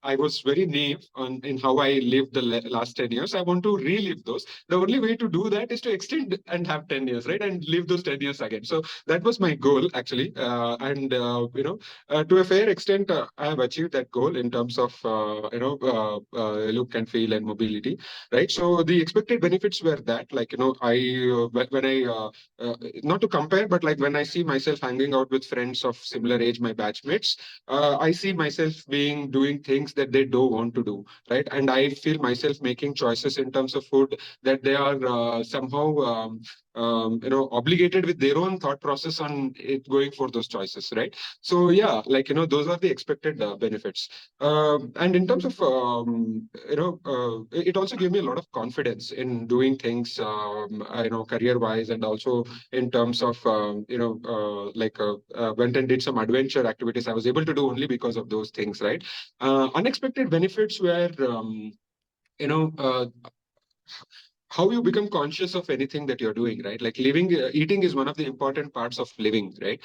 I was very naive in how I lived the last 10 years. I want to relive those. The only way to do that is to extend and have 10 years, right? And live those 10 years again. So that was my goal, actually. To a fair extent, I have achieved that goal in terms of, look and feel and mobility, right? So the expected benefits were that, like, when I, not to compare, but like when I see myself hanging out with friends of similar age, my batchmates, I see myself being doing things that they don't want to do, right? And I feel myself making choices in terms of food that they are somehow obligated with their own thought process on it going for those choices, right? So yeah, like those are the expected benefits. And in terms of it also gave me a lot of confidence in doing things, career wise, and also in terms of went and did some adventure activities I was able to do only because of those things, right? Unexpected benefits were you know uh, how you become conscious of anything that you're doing, right? Like living, eating is one of the important parts of living, right?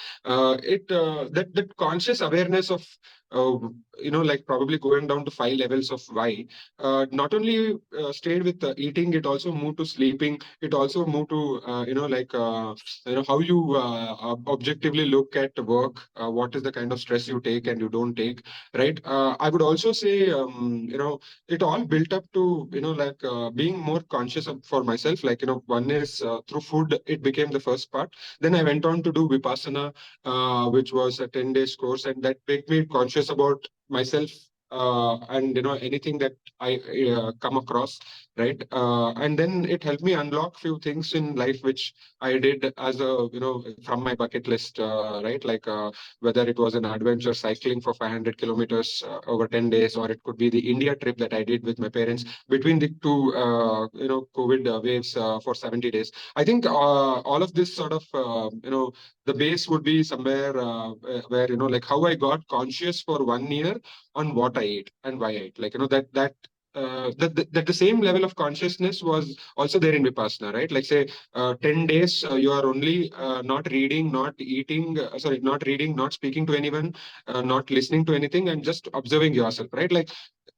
It That conscious awareness of uh, like probably going down to 5 levels of why, not only stayed with eating, it also moved to sleeping, it also moved to how you objectively look at work, what is the kind of stress you take and you don't take, right? I would also say it all built up to being more conscious of, for myself, like one is through food, it became the first part. Then I went on to do Vipassana, which was a 10 days course, and that made me conscious about myself, and anything that I come across, right? And then it helped me unlock few things in life which I did as a from my bucket list, right? Like whether it was an adventure cycling for 500 kilometers over 10 days, or it could be the India trip that I did with my parents between the two, COVID waves for 70 days. I think all of this sort of, the base would be somewhere where, like how I got conscious for 1 year on what I ate and why I ate. Like, that the same level of consciousness was also there in Vipassana, right? Like, say, 10 days, you are only not reading, not eating, not reading, not speaking to anyone, not listening to anything, and just observing yourself, right? Like,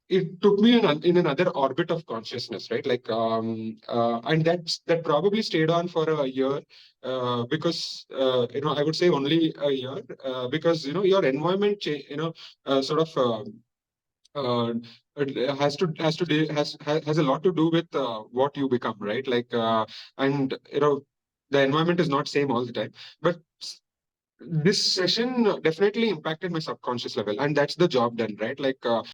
it took me in another orbit of consciousness, right? Like, and that probably stayed on for a year, because, I would say only a year, because, your environment, sort of, uh, it has a lot to do with what you become, right? Like, and the environment is not same all the time, but this session definitely impacted my subconscious level, and that's the job done, right? Like,